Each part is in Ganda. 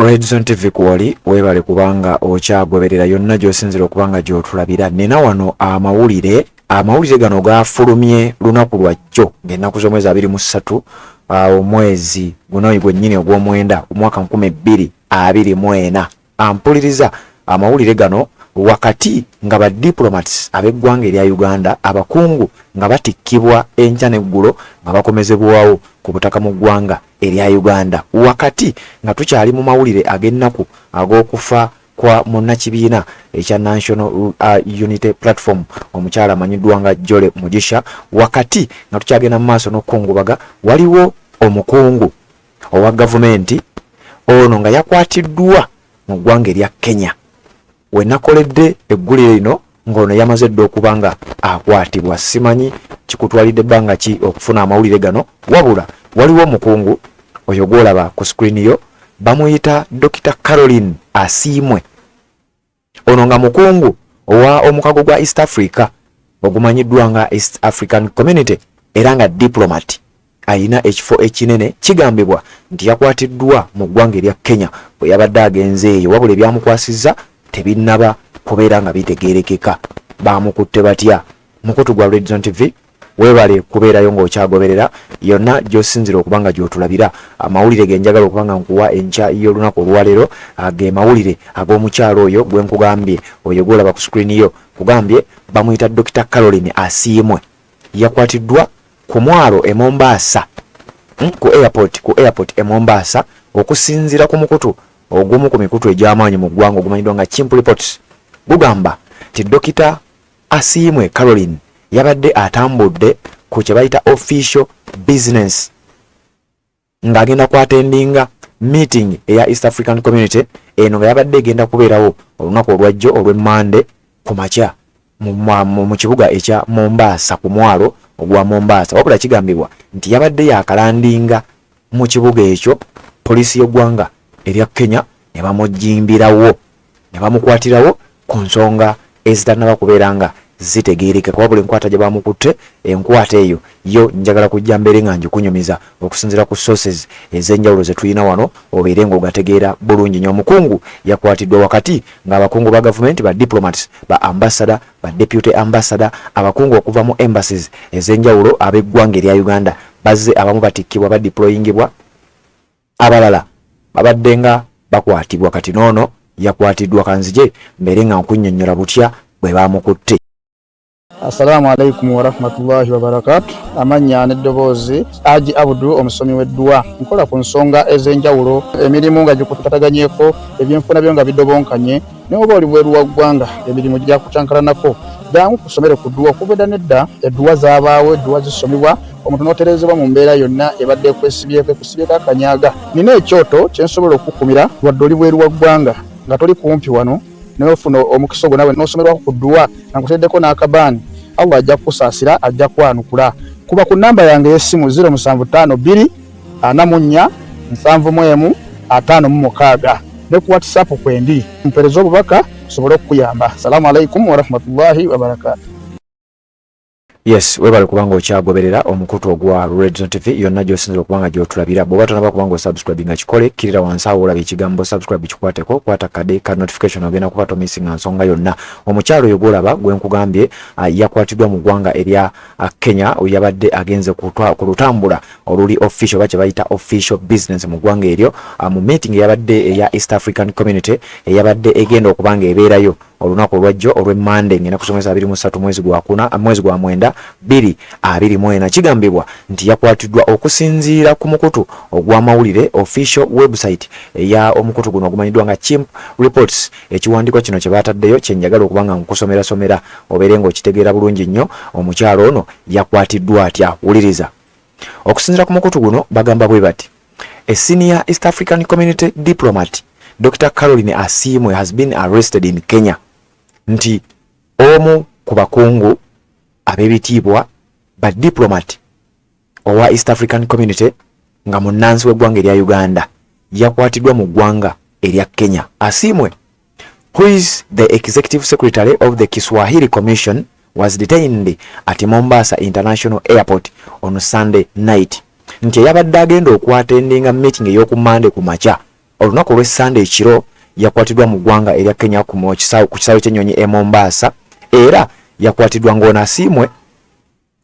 Red Zone TV kuwali webale kubanga okyagoberera yonna gy'osinzira okubanga gy'otulabira. Nina wano amawulire gano gafulumye lunaku lwajjo ng'ennaku z'omwezi 23 omwezi guno gwennyini ogw'omwenda omwaka 2024. Ampuliriza amawulire gano wakati nga ba diplomats ab'eggwanga erya Uganda abakungu nga batikkibwa enkya n'eggulo nga bakomezebwawo ku butaka mu ggwanga erya Uganda, wakati nga tukyali mu mawulire ag'ennaku ag'okufa kwa munnakibiina ekya National Unity Platform omukyala amanyiddwa nga Jole Mugisha, wakati nga tukyagenda mu maaso n'okukungubaga waliwo omukungu owa gavumenti ono nga yakwatiddwa mu ggwanga erya Kenya. We nakoledde eggulire lino ng'ono yamaze dda okuba nga akwatibwa. Simanyi kikutwalidde ebbanga ki okufuna amawulire gano, wabula waliwo omukungu oyo gwolaba ku screen yo bamuyita Dr. Caroline Asiimwe. Ono nga mukungu owa omukago gwa East Africa ogumanyiddwa nga East African Community era nga diplomat ayina ekifo ekinene. Kigambibwa nti yakwatiddwa mu ggwanga erya Kenya bwe yabadde agenze eyo, wabula ebyamukwasizza tebinnaba kubeera nga bitegeerekeka. Bamukutte batya? Mukutu gwa Red Zone TV webale kubeerayo ng'okyagoberera yonna gy'osinzira okubanga gy'otulabira. Amawulire genjagala okubanga nkuwa enkya y'olunaku olwaleero ge mawulire ag'omukyalo oyo gwe nkugambye, oyo gwolaba ku screen yo, kugambye bamuyita Dr. Caroline Asiimwe. Yakwatiddwa ku mwalo e Mombasa, ku airport e Mombasa, okusinzira ku mukutu ogumu ku mikutu egy'amaanyi mu ggwanga ogumanyiddwa nga Chimp Reports gugamba nti Dr. Asiimwe Caroline yabadde atambudde ku kye bayita official business ng'agenda kwatendinga meeting eya East African Community. Eno nga yabadde egenda kubeerawo olunaku olwajjo olw'Emmande ku makya mu kibuga ekya Mombasa, ku mwalo ogwa Mombasa. Wabula kigambibwa nti yabadde yakalandinga mu kibuga ekyo, poliisi y'eggwanga erya Kenya ne bamujimbirawo ne bamukwatirawo ku nsonga ezitannaba kubeera nga zitegeereka. Wabula enkwata gye bamukutte, enkwata eyo yo njagala kujja mbere nga njikunyumiza okusinzira ku sources ez'enjawulo ze tulina wano obeere ng'ogategeera bulungi nnyo. Omukungu yakwatiddwa wakati ng'abakungu ba gavumenti, ba diplomats, ba ambassador, ba deputy ambassador, abakungu okuva mu embassies ez'enjawulo ab'eggwanga erya Uganda bazze, abamu batikkibwa badeployingibwa, abalala babadde nga bakwatibwa. Kati noono yakwatiddwa, kanzije mbere nga nkunnyonnyola butya bwe bamukutte. Assalamu alaikum wa rahmatullahi wa barakatuh. Amanya n'eddoboozi Haji Abudu, omusomi w'edduwa. Nkola ku nsonga ez'enjawulo, emirimu nga gikutataganyeko, ebyenfuna byo nga bidobonkanye, ne oba oli bweru wa ggwanga emirimu gya kucankalanako. Jangu kusomere ku dduwa. Okuva nedda edduwa zaabaawo, edduwa zisomebwa, omuntu n'otereezebwa mu mbeera yonna ebadde ekwesibyeko akanyaaga. Nina ekyoto kye nsobola okukumira wadde oli bweru wa ggwanga nga toli kumpi wano n'ofuna omukisa ogwo nawe n'osomerwako ku dduwa nga nkuteddeko n'akabaani. Allah ajja kukusaasira, ajja kwanukula. Kuba ku namba yange y'essimu 0752 44 71 56 ne ku WhatsApp kwendi mpereza obubaka sobole okukuyamba. Assalamu alaikum wa rahmatullahi wa barakatuh. Yes, webale kubanga okyagoberera omukutu ogwa Red Zone TV yonna gy'osinzira okubanga gy'otulabira. Bw'oba tonaba kubanga osubscribe nga kikole, kirira wansi awo olaba ekigambo subscribe kikwateko, kwata kade ka notification ogenda kuba tomissinga nsonga yonna. Omukyalo oyo gwolaba gwe nkugambye yakwatiddwa mu ggwanga erya Kenya, yabadde agenze ku lutambula oluli official bakye bayita official business mu ggwanga eryo, mu meeting eyabadde eya East African Community eyabadde egenda okubanga ebeerayo olunaku olwajjo olw'Emmande ng'ennaku z'omwezi 23 mwezi gwa mwenda 2024. Kigambibwa nti yakwatiddwa okusinziira ku mukutu ogw'amawulire official website eya omukutu guno ogumanyiddwa nga Chimp Reports. Ekiwandiiko kino kye baataddeyo kye njagala okubanga nkusomera obeere ng'okitegeera bulungi nnyo. Omukyalo ono yakwatiddwa atya? Wuliriza. Okusinziira ku mukutu guno bagamba bwe bati: a senior East African Community diplomat Dr. Caroline Asiimwe has been arrested in Kenya. Nti omu ku bakungu ab'ebitiibwa ba diplomat owa East African Community nga munnansi w'eggwanga erya Uganda yakwatiddwa mu ggwanga erya Kenya. Asiimwe, who is the executive secretary of the Kiswahili Commission, was detained at Mombasa International Airport on Sunday night. Nti yabadde agenda okwatendinga meeting ey'oku Monday ku makya olunaku lwe Sunday ekiro yakwatiddwa mu ggwanga erya Kenya ku kisaawe ky'ennyonyi e Mombasa, era yakwatiddwa ng'ono asiimwe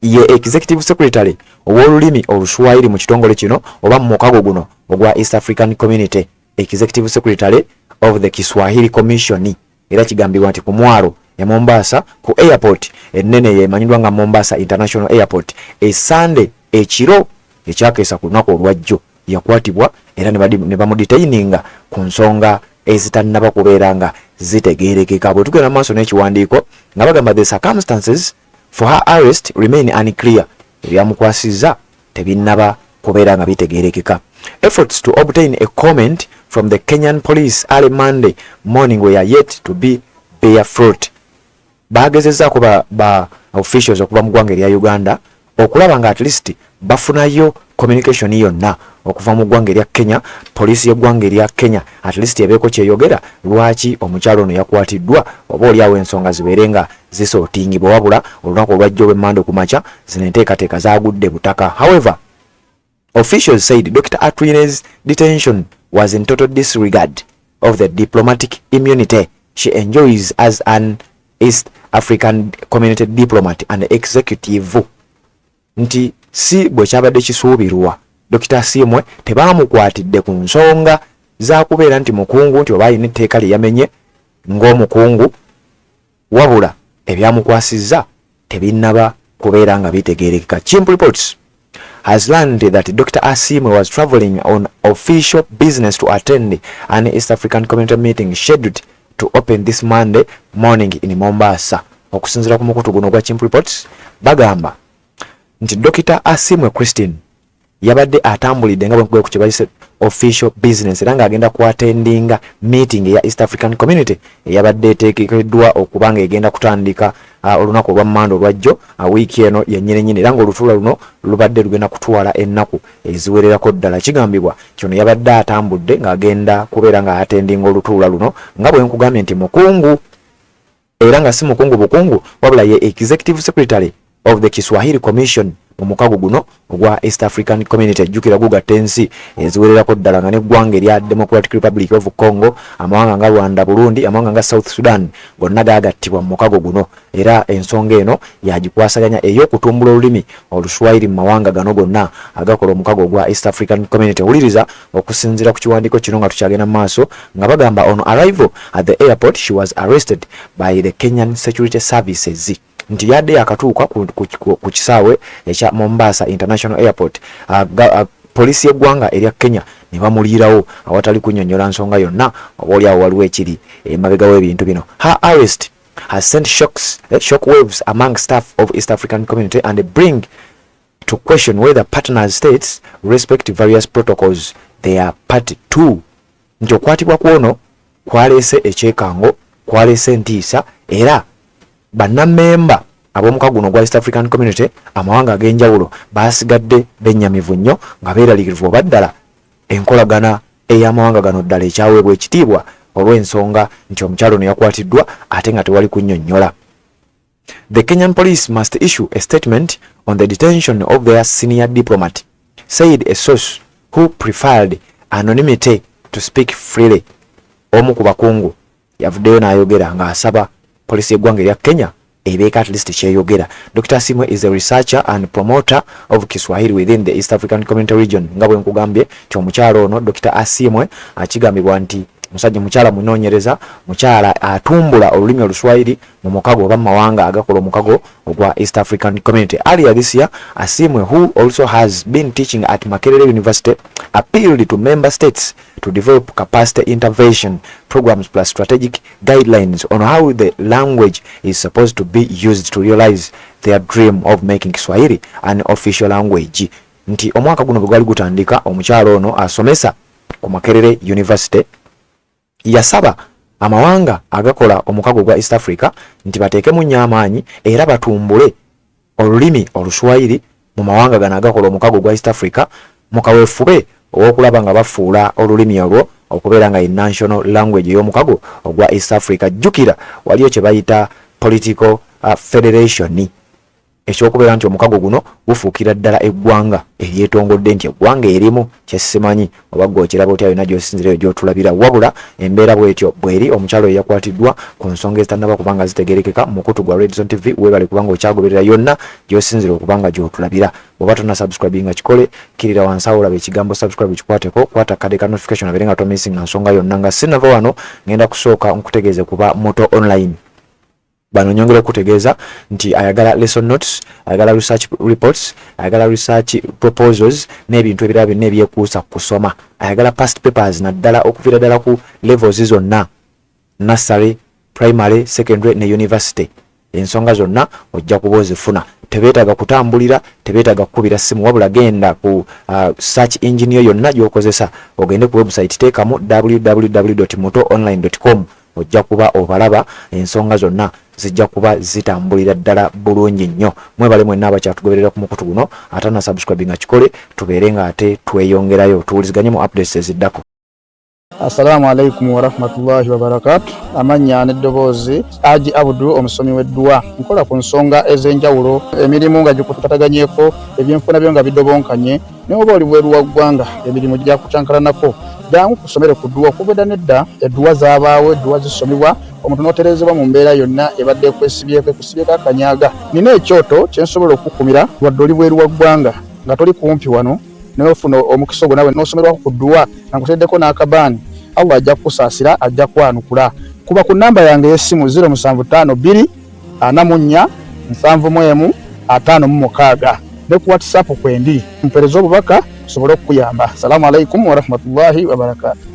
ye executive secretary ow'olulimi oluswahili mu kitongole kino oba mu mukago guno ogwa East African Community, executive secretary of the Kiswahili Commission. Era kigambibwa nti ku mwalo ya Mombasa ku airport ennene yemanyidwa nga Mombasa International Airport Sunday ekiro ekyakeesa ku lunaku olwajjo yakwatibwa era ne bamudetaininga ku nsonga ezitannaba kubeera nga zitegeerekeka. Bwe tugenda maaso n'ekiwandiiko nga bagamba the circumstances for her arrest remain unclear, ebyamukwasizza tebinnaba kubeera nga bitegeerekeka. Efforts to obtain a comment from the Kenyan police early Monday morning were yet to bear fruit. Bagezezzaako ba officials okuva mu ggwanga erya Uganda okulaba nga at least bafunayo communication yonna okuva mu ggwanga erya Kenya. Poliisi y'eggwanga erya Kenya at least ebeeko kyeyogera lwaki omukyalo ono yakwatiddwa, oba oliawo ensonga zibeere nga zisootingibwa, wabula olunaku olwajjo olw'emmande ku makya zino enteekateeka zaagudde butaka. However, officials said Dr. Atwine's detention was in total disregard of the diplomatic immunity she enjoys as an East African Community diplomat and executive. Nti si bwe kyabadde kisuubirwa Dr. Asiimwe tebaamukwatidde ku nsonga za kubeera nti mukungu, nti oba alina etteeka lye yamenye ng'omukungu, wabula ebyamukwasizza tebinnaba kubeera nga bitegeerekeka. Chimp Reports has learned that Dr. Asiimwe was traveling on official business to attend an East African Community meeting scheduled to open this Monday morning in Mombasa. Okusinziira ku mukutu guno gwa Chimp Reports bagamba nti Dr. Asiimwe Christine yabadde atambulidde nga bwe ku kibayise official business era ng'agenda kuatendinga meeting ya East African Community eyabadde eteekeddwa okuba nga egenda kutandika olunaku olwa Mmande olwajjo wiiki eno yennyini era ng'olutuula luno lubadde lugenda kutwala ennaku eziwererako ddala. Kigambibwa kino yabadde atambudde ng'agenda kubeera nga atendinga olutuula luno nga bwe nkugambye nti mukungu, era nga si mukungu bukungu, wabula ye executive secretary of the Kiswahili Commission mu mukago guno ogwa East African Community. Ejjukira gugatta ensi eziwererako ddala nga n'eggwanga erya Democratic Republic of Congo, amawanga nga Rwanda, Burundi, amawanga nga South Sudan gonna gaagattibwa mu mukago guno, era ensonga eno yagikwasaganya ey'okutumbula olulimi oluswahili mu mawanga gano gonna agakola omukago ogwa East African Community. Wuliriza okusinziira ku kiwandiiko kino nga tukyagenda maaso nga bagamba on arrival at the airport she was arrested by the Kenyan Security Services. Nti yadde yakatuuka ku kisaawe ekya Mombasa International Airport, poliisi y'eggwanga erya Kenya ne bamuliirawo awatali kunnyonnyola nsonga yonna, oba oliawo waliwo ekiri emabega w'ebintu bino. Her arrest has sent shockwaves among staff of East African Community and bring to question whether partner states respect various protocols. They are part 2. Nti okwatibwa kwono kwaleese ekyekango, kwaleese entiisa, era bannamemba ab'omukago guno gwa East African Community amawanga ag'enjawulo baasigadde bennyamivu nnyo nga beeraliikirivu oba ddala enkolagana ey'amawanga gano ddala ekyaweebwa ekitiibwa olw'ensonga nti omukyalo ono yakwatiddwa ate nga tewali kunnyonnyola. The Kenyan police must issue a statement on the detention of their senior diplomat, said a source who preferred anonymity to speak freely. Omu ku bakungu yavuddeyo n'ayogera ng'asaba poliisi y'eggwanga erya Kenya ebeeka at least kyeyogera. Dr. Asiimwe is a researcher and promoter of Kiswahili within the East African Community region. Nga bwe nkugambye nti omukyalo ono Dr. Asiimwe akigambibwa nti musajja mukyala munoonyereza, mukyala atumbula olulimi oluswahili mu mukago oba mawanga agakola omukago ogwa East African Community. Earlier this year, Asiimwe, who also has been teaching at Makerere University, appealed to member states to develop capacity intervention programs plus strategic guidelines on how the language is supposed to be used to realize their dream of making Kiswahili an official language. Nti omwaka guno bwe gwali gutandika, omukyalo ono asomesa ku Makerere University yasaba amawanga agakola omukago gwa East Africa nti bateekemu nnyo amaanyi era batumbule olulimi oluswahili mu mawanga gano agakola omukago gwa East Africa mu kaweefube ow'okulaba nga bafuula olulimi olwo okubeera nga national language ey'omukago ogwa East Africa. Jjukira waliyo kye bayita political federation ekyokubeera nti omukago guno gufuukira ddala eggwanga eryetongodde nti eggwanga erimu kyesimanyi oba gw'okiraba otya yonna gy'osinzireyo gy'otulabira wabula embeera bw'etyo bw'eri omukyalo eyakwatiddwa ku nsonga ezitannaba kubanga zitegerekeka mu mukutu gwa Red Zone TV weebale kubanga okyagoberera yonna gy'osinzire okubanga gy'otulabira bw'oba tonna subscribinga kikole kirira wansi awo olaba ekigambo subscribe kikwateko kwata kade ka notification abeere nga tomissinga nsonga yonna nga sinava wano ngenda kusooka nkutegeeze kuba Moto Online bano nyongera okutegeeza nti ayagala lesson notes, ayagala research reports, ayagala research proposals n'ebintu ebirala byonna ebyekuusa kusoma, ayagala past papers naddala okuviira ddala ku levels zonna nursery, primary, secondary ne university. Ensonga zonna ojja kuba ozifuna. Tebeetaaga kutambulira, tebeetaaga kukubira simu wabula genda ku search engine yonna gy'okozesa ogende ku website teekamu www.motoonline.com ojja kuba obalaba ensonga zonna zijja kuba zitambulira ddala bulungi nnyo. Mwebale mwenna abakyatugoberera ku mukutu guno ate na subscribinga kikole tubeere nga ate tweyongerayo tuwuliziganye mu updates eziddako. Assalamu alaikum warahmatullahi wabarakatuh. Amanya n'eddoboozi Haji Abdul omusomi w'eddwa. Nkola ku nsonga ez'enjawulo emirimu nga gikutataganyeko ebyenfuna byo nga bidobonkanye ne oba oli bweru wa ggwanga emirimu gya kucankalanako jangu kusomere ku ddwa okubeda nedda eddwa zaabaawo eddwa zisomibwa omuntu n'oterezebwa mu mbeera yonna ebadde ekwesibyeko ekusibyeko akanyaga. Nina ekyoto kyensobola okukumira wadde oli bweru wa ggwanga nga toli kumpi wano n'ofuna omukisa ogwo nawe n'osomerwako ku ddwa nga nkuteddeko n'akabaani Allah ajja kukusaasira ajja kwanukula. Kuba ku namba yange y'essimu 0752 44 71 56 ne ku WhatsApp kwendi mpereza obubaka sobole okukuyamba. Assalamu alaikum warahmatullahi wabarakatuh.